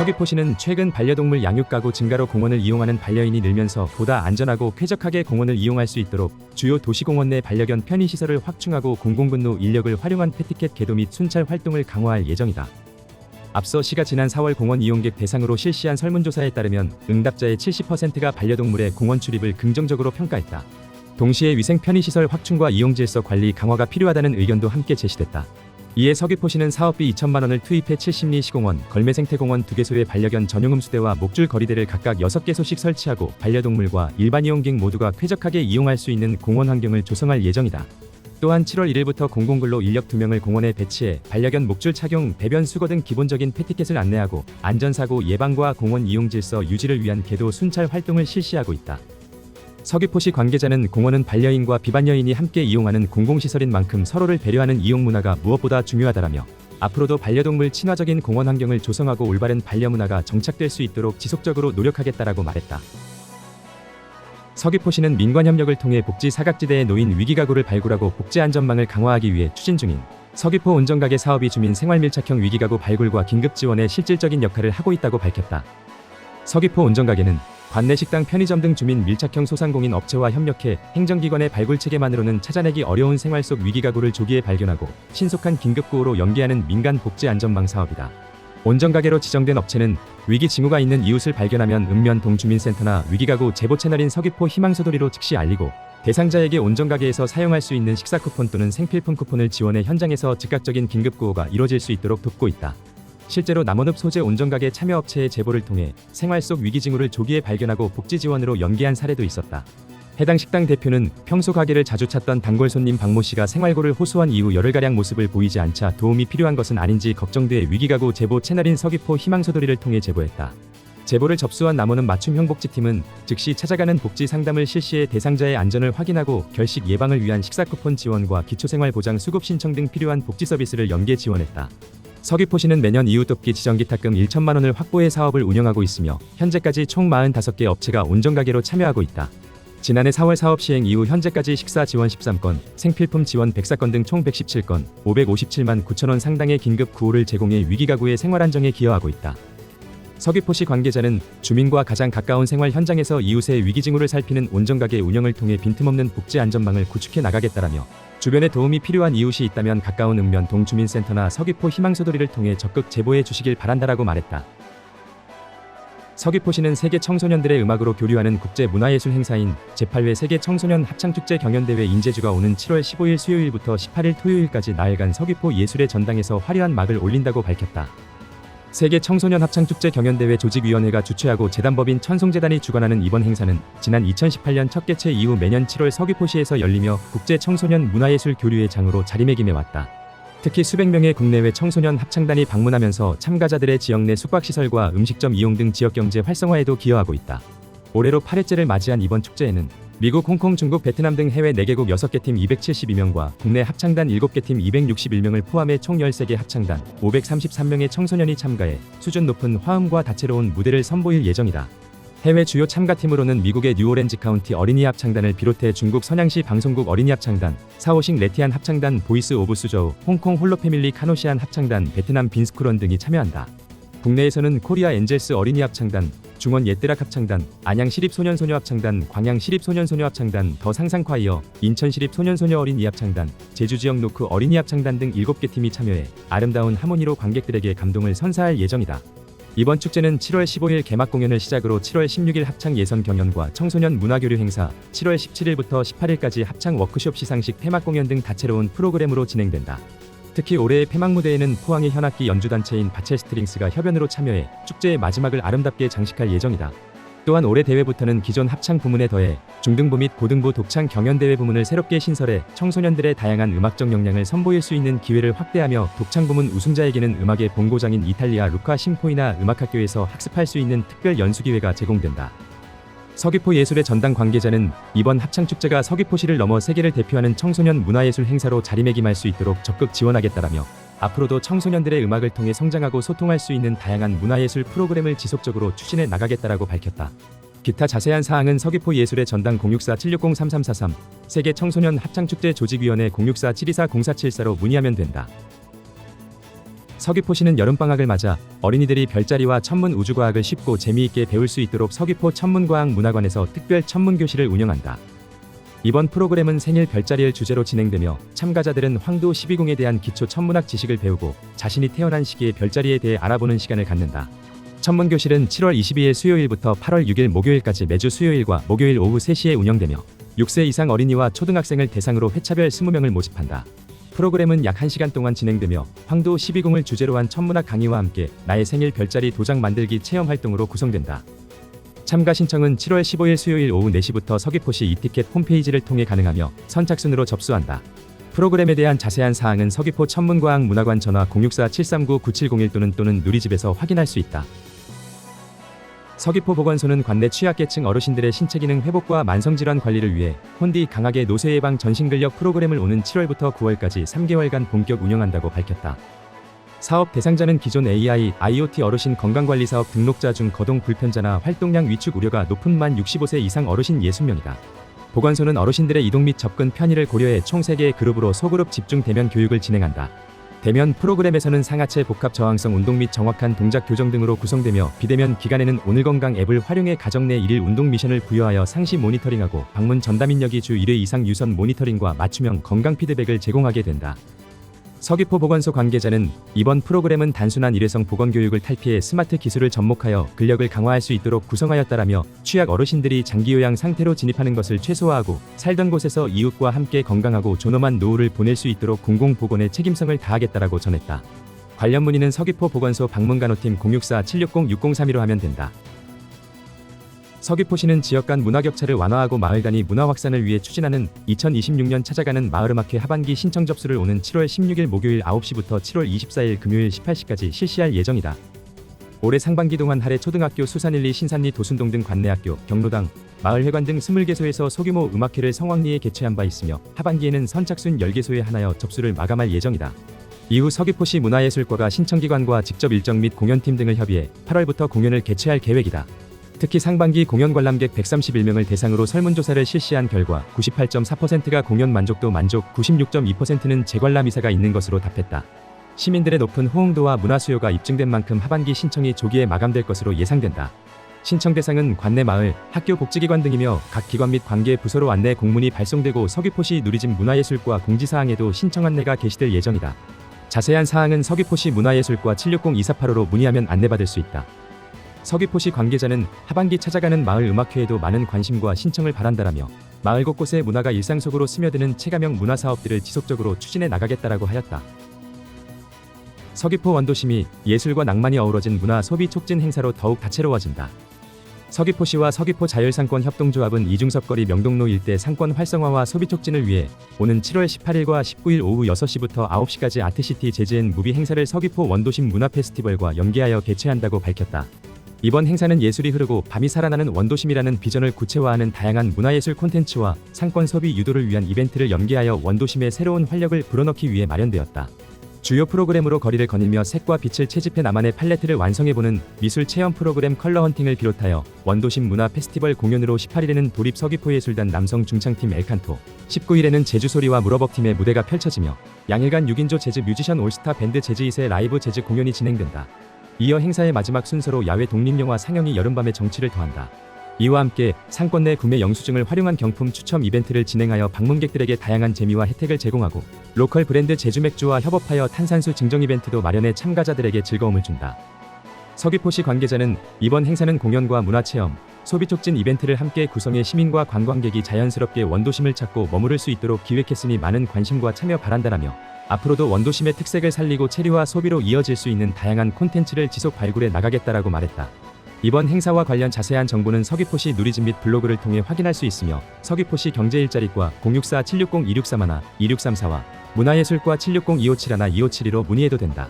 서귀포시는 최근 반려동물 양육 가구 증가로 공원을 이용하는 반려인이 늘면서 보다 안전하고 쾌적하게 공원을 이용할 수 있도록 주요 도시공원 내 반려견 편의시설을 확충하고 공공분로 인력을 활용한 패티캣 계도 및 순찰 활동을 강화할 예정이다. 앞서 시가 지난 4월 공원 이용객 대상으로 실시한 설문조사에 따르면 응답자의 70%가 반려동물의 공원 출입을 긍정적으로 평가했다. 동시에 위생 편의시설 확충과 이용질서 관리 강화가 필요하다는 의견도 함께 제시됐다. 이에 서귀포시는 사업비 2천만 원을 투입해 7심리 시공원, 걸매생태공원 2개소의 반려견 전용 음수대와 목줄 거리대를 각각 6개소씩 설치하고 반려동물과 일반 이용객 모두가 쾌적하게 이용할 수 있는 공원 환경을 조성할 예정이다. 또한 7월 1일부터 공공근로 인력 2명을 공원에 배치해 반려견 목줄 착용, 배변 수거 등 기본적인 패티켓을 안내하고 안전사고 예방과 공원 이용질서 유지를 위한 계도 순찰 활동을 실시하고 있다. 서귀포시 관계자는 공원은 반려인과 비반려인이 함께 이용하는 공공시설인 만큼 서로를 배려하는 이용 문화가 무엇보다 중요하다라며 앞으로도 반려동물 친화적인 공원 환경을 조성하고 올바른 반려 문화가 정착될 수 있도록 지속적으로 노력하겠다라고 말했다. 서귀포시는 민관협력을 통해 복지 사각지대에 놓인 위기가구를 발굴하고 복지 안전망을 강화하기 위해 추진 중인 서귀포 온전가게 사업이 주민 생활 밀착형 위기가구 발굴과 긴급 지원에 실질적인 역할을 하고 있다고 밝혔다. 서귀포 온전가게는 관내 식당, 편의점 등 주민 밀착형 소상공인 업체와 협력해 행정기관의 발굴 체계만으로는 찾아내기 어려운 생활 속 위기가구를 조기에 발견하고 신속한 긴급구호로 연계하는 민간 복지 안전망 사업이다. 온전가게로 지정된 업체는 위기 징후가 있는 이웃을 발견하면 읍면 동주민센터나 위기가구 제보 채널인 서귀포 희망소도리로 즉시 알리고 대상자에게 온전가게에서 사용할 수 있는 식사 쿠폰 또는 생필품 쿠폰을 지원해 현장에서 즉각적인 긴급구호가 이뤄질 수 있도록 돕고 있다. 실제로 남원읍 소재 온전가게 참여업체의 제보를 통해 생활 속 위기 징후를 조기에 발견하고 복지 지원으로 연계한 사례도 있었다. 해당 식당 대표는 평소 가게를 자주 찾던 단골 손님 박모 씨가 생활고를 호소한 이후 열흘가량 모습을 보이지 않자 도움이 필요한 것은 아닌지 걱정돼 위기가구 제보 채널인 서귀포 희망소도리를 통해 제보했다. 제보를 접수한 남원읍 맞춤형복지팀은 즉시 찾아가는 복지 상담을 실시해 대상자의 안전을 확인하고 결식 예방을 위한 식사 쿠폰 지원과 기초생활보장 수급 신청 등 필요한 복지 서비스를 연계 지원했다. 서귀포시는 매년 이웃돕기 지정기탁금 1천만 원을 확보해 사업을 운영하고 있으며 현재까지 총 45개 업체가 온전가게로 참여하고 있다. 지난해 4월 사업 시행 이후 현재까지 식사 지원 13건, 생필품 지원 104건 등 총 117건, 557만 9천 원 상당의 긴급 구호를 제공해 위기가구의 생활 안정에 기여하고 있다. 서귀포시 관계자는 주민과 가장 가까운 생활 현장에서 이웃의 위기 징후를 살피는 온전가게 운영을 통해 빈틈없는 복지 안전망을 구축해 나가겠다라며 주변에 도움이 필요한 이웃이 있다면 가까운 읍면 동주민센터나 서귀포 희망소도리를 통해 적극 제보해 주시길 바란다라고 말했다. 서귀포시는 세계 청소년들의 음악으로 교류하는 국제문화예술 행사인 제8회 세계 청소년 합창축제 경연대회 인제주가 오는 7월 15일 수요일부터 18일 토요일까지 나흘간 서귀포 예술의 전당에서 화려한 막을 올린다고 밝혔다. 세계 청소년 합창축제 경연대회 조직위원회가 주최하고 재단법인 천송재단이 주관하는 이번 행사는 지난 2018년 첫 개최 이후 매년 7월 서귀포시에서 열리며 국제 청소년 문화예술 교류의 장으로 자리매김해왔다. 특히 수백 명의 국내외 청소년 합창단이 방문하면서 참가자들의 지역 내 숙박시설과 음식점 이용 등 지역경제 활성화에도 기여하고 있다. 올해로 8회째를 맞이한 이번 축제에는 미국, 홍콩, 중국, 베트남 등 해외 4개국 6개 팀 272명과 국내 합창단 7개 팀 261명을 포함해 총 13개 합창단 533명의 청소년이 참가해 수준 높은 화음과 다채로운 무대를 선보일 예정이다. 해외 주요 참가팀으로는 미국의 뉴오렌지 카운티 어린이 합창단을 비롯해 중국 선양시 방송국 어린이 합창단, 사오식 레티안 합창단, 보이스 오브 수저우, 홍콩 홀로패밀리 카노시안 합창단, 베트남 빈스쿠런 등이 참여한다. 국내에서는 코리아 엔젤스 어린이 합창단, 중원 옛드락 합창단, 안양 시립소년소녀 합창단, 광양 시립소년소녀 합창단, 더 상상콰이어, 인천 시립소년소녀 어린이 합창단, 제주지역 노크 어린이 합창단 등 7개 팀이 참여해 아름다운 하모니로 관객들에게 감동을 선사할 예정이다. 이번 축제는 7월 15일 개막 공연을 시작으로 7월 16일 합창 예선 경연과 청소년 문화교류 행사, 7월 17일부터 18일까지 합창 워크숍 시상식 폐막 공연 등 다채로운 프로그램으로 진행된다. 특히 올해의 폐막 무대에는 포항의 현악기 연주단체인 바첼스트링스가 협연으로 참여해 축제의 마지막을 아름답게 장식할 예정이다. 또한 올해 대회부터는 기존 합창 부문에 더해 중등부 및 고등부 독창 경연대회 부문을 새롭게 신설해 청소년들의 다양한 음악적 역량을 선보일 수 있는 기회를 확대하며 독창 부문 우승자에게는 음악의 본고장인 이탈리아 루카 심포이나 음악학교에서 학습할 수 있는 특별 연수 기회가 제공된다. 서귀포 예술의 전당 관계자는 이번 합창축제가 서귀포시를 넘어 세계를 대표하는 청소년 문화예술 행사로 자리매김할 수 있도록 적극 지원하겠다라며 앞으로도 청소년들의 음악을 통해 성장하고 소통할 수 있는 다양한 문화예술 프로그램을 지속적으로 추진해 나가겠다라고 밝혔다. 기타 자세한 사항은 서귀포 예술의 전당 064-760-3343, 세계 청소년 합창축제 조직위원회 064-724-0474로 문의하면 된다. 서귀포시는 여름방학을 맞아 어린이들이 별자리와 천문 우주과학을 쉽고 재미있게 배울 수 있도록 서귀포 천문과학문화관에서 특별 천문교실을 운영한다. 이번 프로그램은 생일 별자리를 주제로 진행되며 참가자들은 황도 12궁에 대한 기초 천문학 지식을 배우고 자신이 태어난 시기의 별자리에 대해 알아보는 시간을 갖는다. 천문교실은 7월 22일 수요일부터 8월 6일 목요일까지 매주 수요일과 목요일 오후 3시에 운영되며 6세 이상 어린이와 초등학생을 대상으로 회차별 20명을 모집한다. 프로그램은 약 1시간 동안 진행되며 황도 12궁을 주제로 한 천문학 강의와 함께 나의 생일 별자리 도장 만들기 체험 활동으로 구성된다. 참가 신청은 7월 15일 수요일 오후 4시부터 서귀포시 이티켓 홈페이지를 통해 가능하며 선착순으로 접수한다. 프로그램에 대한 자세한 사항은 서귀포 천문과학문화관 전화 064-739-9701 또는 누리집에서 확인할 수 있다. 서귀포 보건소는 관내 취약계층 어르신들의 신체기능 회복과 만성질환 관리를 위해 혼디 강하게 노쇠 예방 전신근력 프로그램을 오는 7월부터 9월까지 3개월간 본격 운영한다고 밝혔다. 사업 대상자는 기존 AI, IoT 어르신 건강관리 사업 등록자 중 거동 불편자나 활동량 위축 우려가 높은 만 65세 이상 어르신 60명이다. 보건소는 어르신들의 이동 및 접근 편의를 고려해 총 3개의 그룹으로 소그룹 집중 대면 교육을 진행한다. 대면 프로그램에서는 상하체 복합 저항성 운동 및 정확한 동작 교정 등으로 구성되며 비대면 기간에는 오늘건강 앱을 활용해 가정 내 1일 운동 미션을 부여하여 상시 모니터링하고 방문 전담 인력이 주 1회 이상 유선 모니터링과 맞춤형 건강 피드백을 제공하게 된다. 서귀포 보건소 관계자는 이번 프로그램은 단순한 일회성 보건교육을 탈피해 스마트 기술을 접목하여 근력을 강화할 수 있도록 구성하였다라며 취약 어르신들이 장기요양 상태로 진입하는 것을 최소화하고 살던 곳에서 이웃과 함께 건강하고 존엄한 노후를 보낼 수 있도록 공공보건의 책임성을 다하겠다라고 전했다. 관련 문의는 서귀포 보건소 방문간호팀 064-760-6032로 하면 된다. 서귀포시는 지역 간 문화격차를 완화하고 마을 단위 문화 확산을 위해 추진하는 2026년 찾아가는 마을음악회 하반기 신청 접수를 오는 7월 16일 목요일 9시부터 7월 24일 금요일 18시까지 실시할 예정이다. 올해 상반기 동안 하래 초등학교 수산일리 신산리 도순동 등 관내학교, 경로당, 마을회관 등 20개소에서 소규모 음악회를 성황리에 개최한 바 있으며 하반기에는 선착순 10개소에 한하여 접수를 마감할 예정이다. 이후 서귀포시 문화예술과가 신청기관과 직접 일정 및 공연팀 등을 협의해 8월부터 공연을 개최할 계획이다. 특히 상반기 공연 관람객 131명을 대상으로 설문조사를 실시한 결과 98.4%가 공연 만족도 만족, 96.2%는 재관람 의사가 있는 것으로 답했다. 시민들의 높은 호응도와 문화 수요가 입증된 만큼 하반기 신청이 조기에 마감될 것으로 예상된다. 신청 대상은 관내 마을, 학교 복지기관 등이며 각 기관 및 관계 부서로 안내 공문이 발송되고 서귀포시 누리집 문화예술과 공지사항에도 신청 안내가 게시될 예정이다. 자세한 사항은 서귀포시 문화예술과 760-2485로 문의하면 안내받을 수 있다. 서귀포시 관계자는 하반기 찾아가는 마을 음악회에도 많은 관심과 신청을 바란다라며 마을 곳곳에 문화가 일상 속으로 스며드는 체감형 문화 사업들을 지속적으로 추진해 나가겠다라고 하였다. 서귀포 원도심이 예술과 낭만이 어우러진 문화 소비 촉진 행사로 더욱 다채로워진다. 서귀포시와 서귀포 자율상권 협동조합은 이중섭거리 명동로 일대 상권 활성화와 소비 촉진을 위해 오는 7월 18일과 19일 오후 6시부터 9시까지 아트시티 재즈앤 무비 행사를 서귀포 원도심 문화 페스티벌과 연계하여 개최한다고 밝혔다. 이번 행사는 예술이 흐르고 밤이 살아나는 원도심이라는 비전을 구체화하는 다양한 문화예술 콘텐츠와 상권 소비 유도를 위한 이벤트를 연계하여 원도심의 새로운 활력을 불어넣기 위해 마련되었다. 주요 프로그램으로 거리를 거닐며 색과 빛을 채집해 나만의 팔레트를 완성해보는 미술 체험 프로그램 컬러 헌팅을 비롯하여 원도심 문화 페스티벌 공연으로 18일에는 도립 서귀포예술단 남성 중창팀 엘칸토, 19일에는 제주소리와 무러벅팀의 무대가 펼쳐지며 양일간 6인조 재즈 뮤지션 올스타 밴드 재즈잇의 라이브 재즈 공연이 진행된다. 이어 행사의 마지막 순서로 야외 독립영화 상영이 여름밤의 정취를 더한다. 이와 함께 상권 내 구매 영수증을 활용한 경품 추첨 이벤트를 진행하여 방문객들에게 다양한 재미와 혜택을 제공하고 로컬 브랜드 제주맥주와 협업하여 탄산수 증정 이벤트도 마련해 참가자들에게 즐거움을 준다. 서귀포시 관계자는 이번 행사는 공연과 문화체험, 소비 촉진 이벤트를 함께 구성해 시민과 관광객이 자연스럽게 원도심을 찾고 머무를 수 있도록 기획했으니 많은 관심과 참여 바란다라며 앞으로도 원도심의 특색을 살리고 체류와 소비로 이어질 수 있는 다양한 콘텐츠를 지속 발굴해 나가겠다라고 말했다. 이번 행사와 관련 자세한 정보는 서귀포시 누리집 및 블로그를 통해 확인할 수 있으며 서귀포시 경제일자리과 064-760-2631, 2634와 문화예술과 760-2571-2572로 문의해도 된다.